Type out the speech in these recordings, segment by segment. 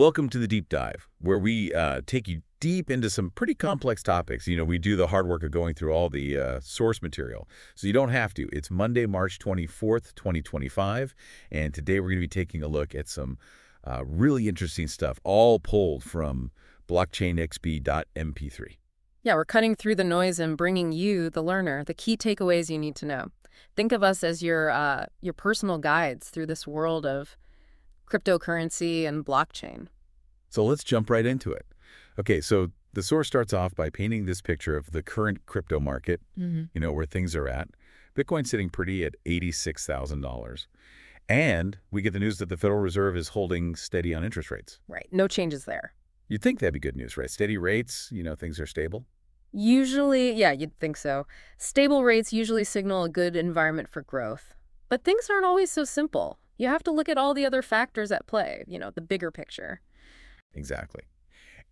Welcome to the Deep Dive, where we take you deep into some pretty complex topics. We do the hard work of going through all the source material, so you don't have to. It's Monday, March 24th, 2025, and today we're going to be taking a look at some really interesting stuff, all pulled from Blockchain DXB.mp3. Yeah, we're cutting through the noise and bringing you, the learner, the key takeaways you need to know. Think of us as your personal guides through this world of cryptocurrency and blockchain. So let's jump right into it. Okay, so the source starts off by painting this picture of the current crypto market, where things are at. Bitcoin sitting pretty at $86,000. And we get the news that the Federal Reserve is holding steady on interest rates. Right, no changes there. You'd think that'd be good news, right? Steady rates, things are stable. Usually, yeah, you'd think so. Stable rates usually signal a good environment for growth. But things aren't always so simple. You have to look at all the other factors at play, the bigger picture. Exactly.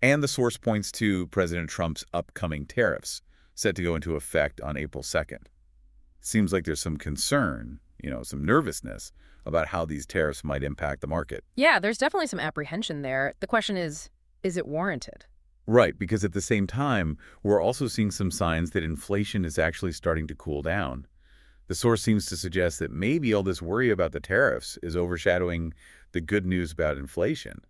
And the source points to President Trump's upcoming tariffs set to go into effect on April 2nd. Seems like there's some concern, some nervousness about how these tariffs might impact the market. Yeah, there's definitely some apprehension there. The question is it warranted? Right, because at the same time, we're also seeing some signs that inflation is actually starting to cool down. The source seems to suggest that maybe all this worry about the tariffs is overshadowing the good news about inflation.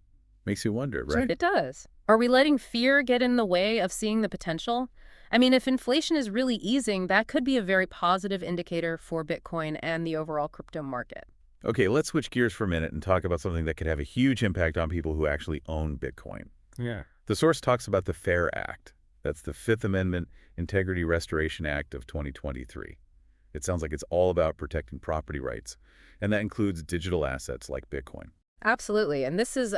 Makes you wonder, right? Sure, it does. Are we letting fear get in the way of seeing the potential? I mean, if inflation is really easing, that could be a very positive indicator for Bitcoin and the overall crypto market. Okay, let's switch gears for a minute and talk about something that could have a huge impact on people who actually own Bitcoin. Yeah. The source talks about the FAIR Act. That's the Fifth Amendment Integrity Restoration Act of 2023. It sounds like it's all about protecting property rights, and that includes digital assets like Bitcoin. Absolutely, and this is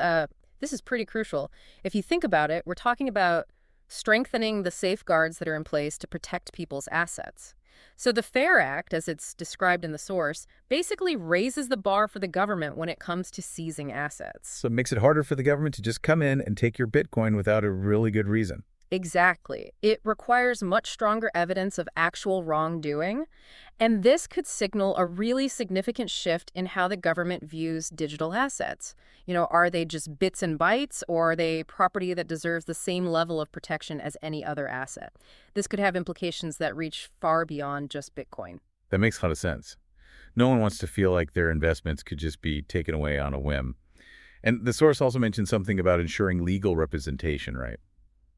pretty crucial. If you think about it, we're talking about strengthening the safeguards that are in place to protect people's assets. So the FAIR Act, as it's described in the source, basically raises the bar for the government when it comes to seizing assets. So it makes it harder for the government to just come in and take your Bitcoin without a really good reason. Exactly. It requires much stronger evidence of actual wrongdoing, and this could signal a really significant shift in how the government views digital assets. Are they just bits and bytes, or are they property that deserves the same level of protection as any other asset? This could have implications that reach far beyond just Bitcoin. That makes a lot of sense. No one wants to feel like their investments could just be taken away on a whim. And the source also mentioned something about ensuring legal representation, right?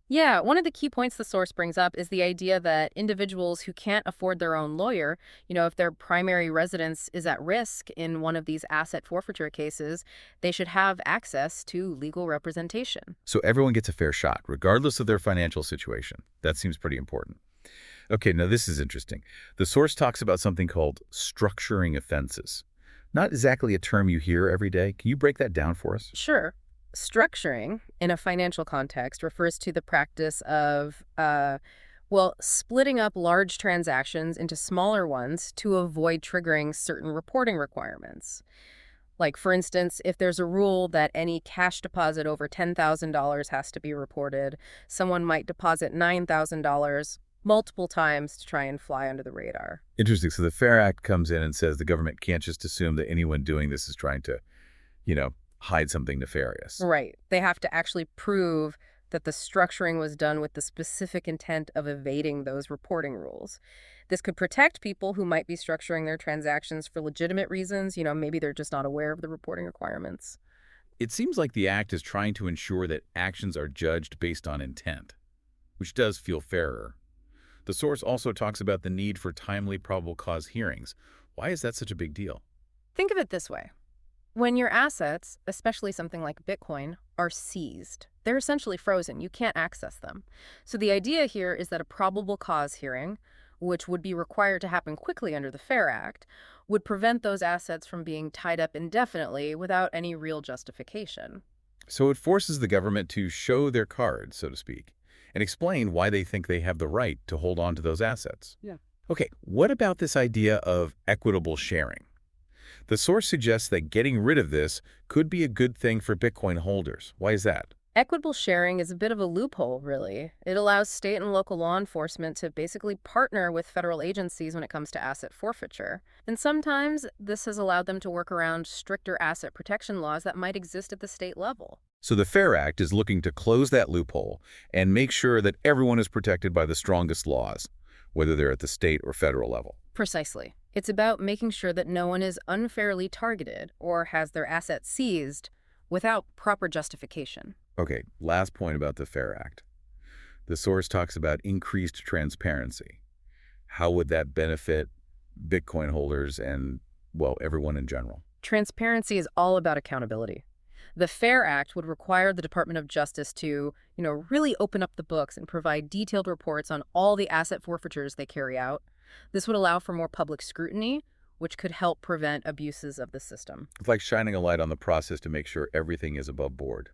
Yeah, one of the key points the source brings up is the idea that individuals who can't afford their own lawyer, if their primary residence is at risk in one of these asset forfeiture cases, they should have access to legal representation. So everyone gets a fair shot, regardless of their financial situation. That seems pretty important. Okay, now this is interesting. The source talks about something called structuring offenses. Not exactly a term you hear every day. Can you break that down for us? Sure. Structuring, in a financial context, refers to the practice of, splitting up large transactions into smaller ones to avoid triggering certain reporting requirements. Like, for instance, if there's a rule that any cash deposit over $10,000 has to be reported, someone might deposit $9,000 multiple times to try and fly under the radar. Interesting. So the FAIR Act comes in and says the government can't just assume that anyone doing this is trying to, hide something nefarious. Right. They have to actually prove that the structuring was done with the specific intent of evading those reporting rules. This could protect people who might be structuring their transactions for legitimate reasons. Maybe they're just not aware of the reporting requirements. It seems like the act is trying to ensure that actions are judged based on intent, which does feel fairer. The source also talks about the need for timely probable cause hearings. Why is that such a big deal? Think of it this way. When your assets, especially something like Bitcoin, are seized, they're essentially frozen. You can't access them. So the idea here is that a probable cause hearing, which would be required to happen quickly under the FAIR Act, would prevent those assets from being tied up indefinitely without any real justification. So it forces the government to show their cards, so to speak, and explain why they think they have the right to hold on to those assets. Yeah. Okay, what about this idea of equitable sharing? The source suggests that getting rid of this could be a good thing for Bitcoin holders. Why is that? Equitable sharing is a bit of a loophole, really. It allows state and local law enforcement to basically partner with federal agencies when it comes to asset forfeiture. And sometimes this has allowed them to work around stricter asset protection laws that might exist at the state level. So the FAIR Act is looking to close that loophole and make sure that everyone is protected by the strongest laws, whether they're at the state or federal level. Precisely. It's about making sure that no one is unfairly targeted or has their assets seized without proper justification. Okay, last point about the FAIR Act. The source talks about increased transparency. How would that benefit Bitcoin holders and, well, everyone in general? Transparency is all about accountability. The FAIR Act would require the Department of Justice to, really open up the books and provide detailed reports on all the asset forfeitures they carry out. This would allow for more public scrutiny, which could help prevent abuses of the system. It's like shining a light on the process to make sure everything is above board.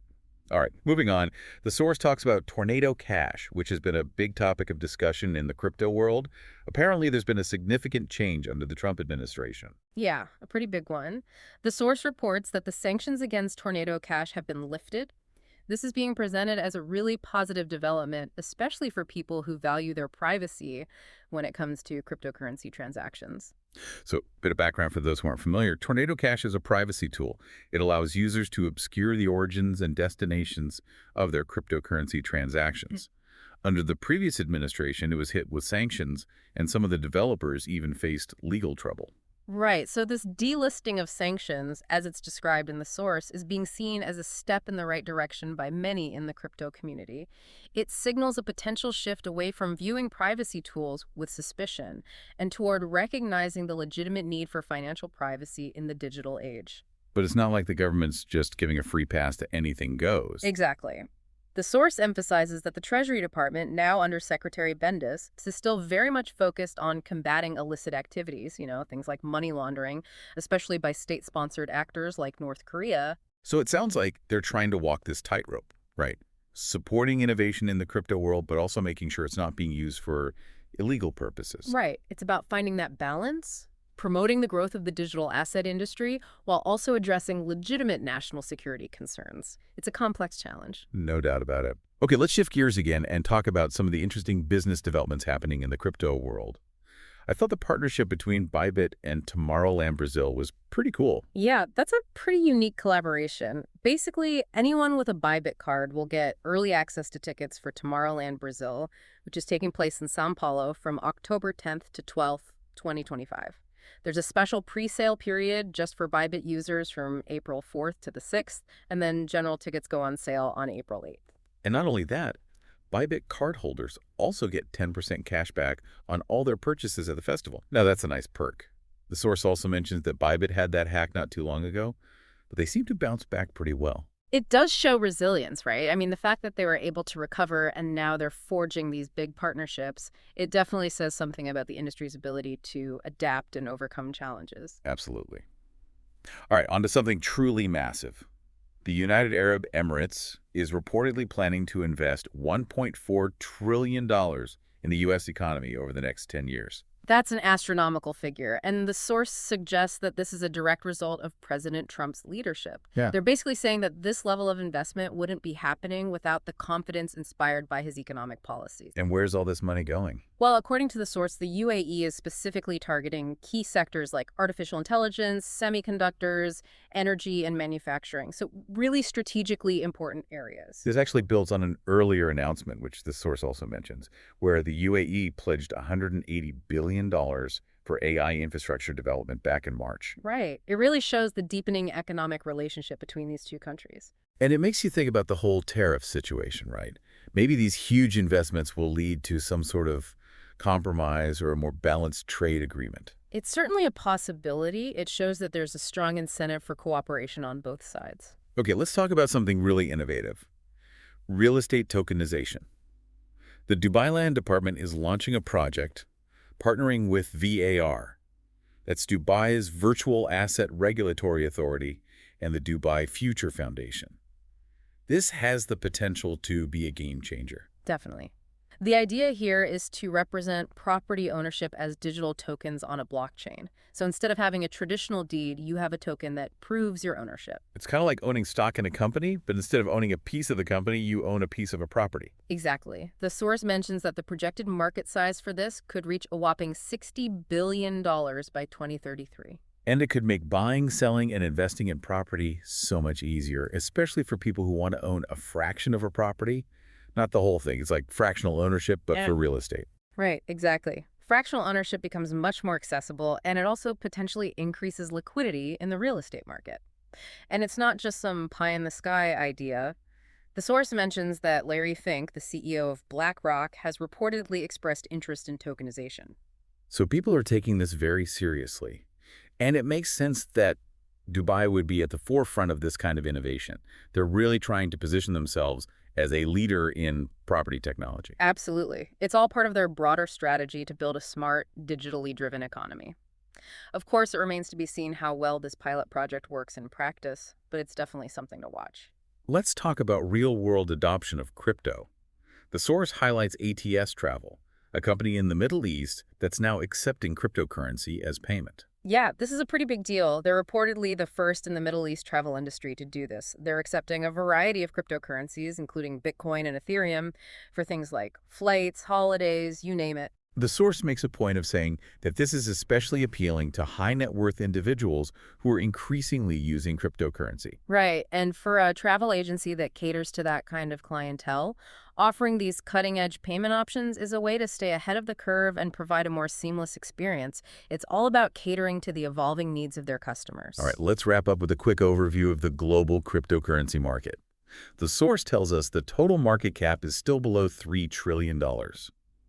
All right, moving on. The source talks about tornado cash, which has been a big topic of discussion in the crypto world. Apparently, there's been a significant change under the Trump administration. Yeah, a pretty big one. The source reports that the sanctions against Tornado Cash have been lifted. This is being presented as a really positive development, especially for people who value their privacy when it comes to cryptocurrency transactions. So, a bit of background for those who aren't familiar. Tornado Cash is a privacy tool. It allows users to obscure the origins and destinations of their cryptocurrency transactions. Under the previous administration, it was hit with sanctions, and some of the developers even faced legal trouble. Right, so this delisting of sanctions, as it's described in the source, is being seen as a step in the right direction by many in the crypto community. It signals a potential shift away from viewing privacy tools with suspicion and toward recognizing the legitimate need for financial privacy in the digital age. But it's not like the government's just giving a free pass to anything goes. Exactly. The source emphasizes that the Treasury Department, now under Secretary Bendis, is still very much focused on combating illicit activities, things like money laundering, especially by state-sponsored actors like North Korea. So it sounds like they're trying to walk this tightrope, right? Supporting innovation in the crypto world, but also making sure it's not being used for illegal purposes. Right. It's about finding that balance, promoting the growth of the digital asset industry while also addressing legitimate national security concerns. It's a complex challenge. No doubt about it. Okay, let's shift gears again and talk about some of the interesting business developments happening in the crypto world. I thought the partnership between Bybit and Tomorrowland Brazil was pretty cool. Yeah, that's a pretty unique collaboration. Basically, anyone with a Bybit card will get early access to tickets for Tomorrowland Brazil, which is taking place in São Paulo from October 10th to 12th, 2025. There's a special pre-sale period just for Bybit users from April 4th to the 6th, and then general tickets go on sale on April 8th. And not only that, Bybit cardholders also get 10% cash back on all their purchases at the festival. Now, that's a nice perk. The source also mentions that Bybit had that hack not too long ago, but they seem to bounce back pretty well. It does show resilience, right? I mean, the fact that they were able to recover and now they're forging these big partnerships, it definitely says something about the industry's ability to adapt and overcome challenges. Absolutely. All right, on to something truly massive. The United Arab Emirates is reportedly planning to invest $1.4 trillion in the U.S. economy over the next 10 years. That's an astronomical figure, and the source suggests that this is a direct result of President Trump's leadership. Yeah. They're basically saying that this level of investment wouldn't be happening without the confidence inspired by his economic policies. And where's all this money going? Well, according to the source, the UAE is specifically targeting key sectors like artificial intelligence, semiconductors, energy, and manufacturing. So really strategically important areas. This actually builds on an earlier announcement, which the source also mentions, where the UAE pledged $180 billion for AI infrastructure development back in March. Right. It really shows the deepening economic relationship between these two countries. And it makes you think about the whole tariff situation, right? Maybe these huge investments will lead to some sort of compromise or a more balanced trade agreement. It's certainly a possibility. It shows that there's a strong incentive for cooperation on both sides. Okay, let's talk about something really innovative. Real estate tokenization. The Dubai Land Department is launching a project partnering with VAR. That's Dubai's Virtual Asset Regulatory Authority and the Dubai Future Foundation. This has the potential to be a game changer. Definitely. The idea here is to represent property ownership as digital tokens on a blockchain. So instead of having a traditional deed, you have a token that proves your ownership. It's kind of like owning stock in a company, but instead of owning a piece of the company, you own a piece of a property. Exactly. The source mentions that the projected market size for this could reach a whopping $60 billion by 2033. And it could make buying, selling, and investing in property so much easier, especially for people who want to own a fraction of a property. Not the whole thing. It's like fractional ownership, but Yeah. for real estate. Right, exactly. Fractional ownership becomes much more accessible, and it also potentially increases liquidity in the real estate market. And it's not just some pie in the sky idea. The source mentions that Larry Fink, the CEO of BlackRock, has reportedly expressed interest in tokenization. So people are taking this very seriously. And it makes sense that Dubai would be at the forefront of this kind of innovation. They're really trying to position themselves as a leader in property technology. Absolutely. It's all part of their broader strategy to build a smart, digitally driven economy. Of course, it remains to be seen how well this pilot project works in practice, but it's definitely something to watch. Let's talk about real-world adoption of crypto. The source highlights ATS Travel, a company in the Middle East that's now accepting cryptocurrency as payment. Yeah, this is a pretty big deal. They're reportedly the first in the Middle East travel industry to do this. They're accepting a variety of cryptocurrencies, including Bitcoin and Ethereum, for things like flights, holidays, you name it. The source makes a point of saying that this is especially appealing to high net worth individuals who are increasingly using cryptocurrency. Right. And for a travel agency that caters to that kind of clientele, offering these cutting edge payment options is a way to stay ahead of the curve and provide a more seamless experience. It's all about catering to the evolving needs of their All customers. right, let's wrap up with a quick overview of the global cryptocurrency market. The source tells us the total market cap is still below $3 trillion.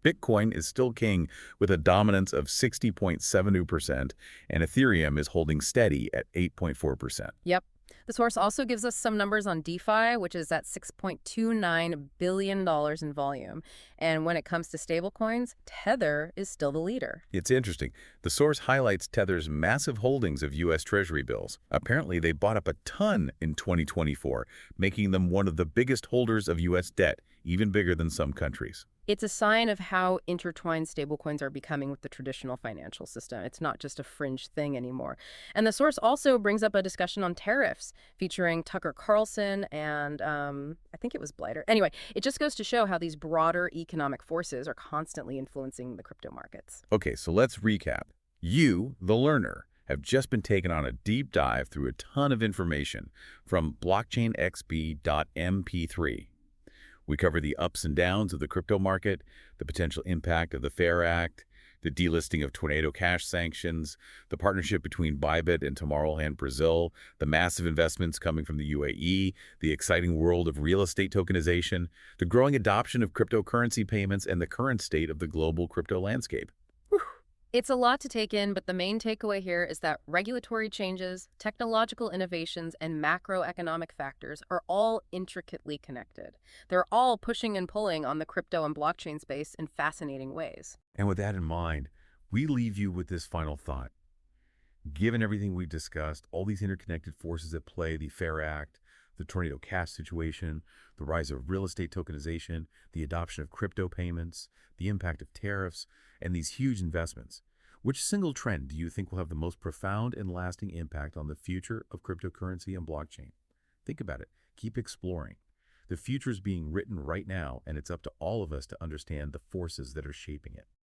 Bitcoin is still king with a dominance of 60.72%, and Ethereum is holding steady at 8.4%. Yep. The source also gives us some numbers on DeFi, which is at $6.29 billion in volume. And when it comes to stablecoins, Tether is still the leader. It's interesting. The source highlights Tether's massive holdings of U.S. Treasury bills. Apparently, they bought up a ton in 2024, making them one of the biggest holders of U.S. debt, even bigger than some countries. It's a sign of how intertwined stablecoins are becoming with the traditional financial system. It's not just a fringe thing anymore. And the source also brings up a discussion on tariffs featuring Tucker Carlson and I think it was Blighter. Anyway, it just goes to show how these broader economic forces are constantly influencing the crypto markets. Okay, so let's recap. You, the learner, have just been taken on a deep dive through a ton of information from blockchain DXB.mp3. We cover the ups and downs of the crypto market, the potential impact of the FAIR Act, the delisting of Tornado Cash sanctions, the partnership between Bybit and Tomorrowland Brazil, the massive investments coming from the UAE, the exciting world of real estate tokenization, the growing adoption of cryptocurrency payments, and the current state of the global crypto landscape. It's a lot to take in, but the main takeaway here is that regulatory changes, technological innovations, and macroeconomic factors are all intricately connected. They're all pushing and pulling on the crypto and blockchain space in fascinating ways. And with that in mind, we leave you with this final thought. Given everything we've discussed, all these interconnected forces at play, the FAIR Act, the Tornado Cash situation, the rise of real estate tokenization, the adoption of crypto payments, the impact of tariffs, and these huge investments, which single trend do you think will have the most profound and lasting impact on the future of cryptocurrency and blockchain? Think about it. Keep exploring. The future is being written right now, and it's up to all of us to understand the forces that are shaping it.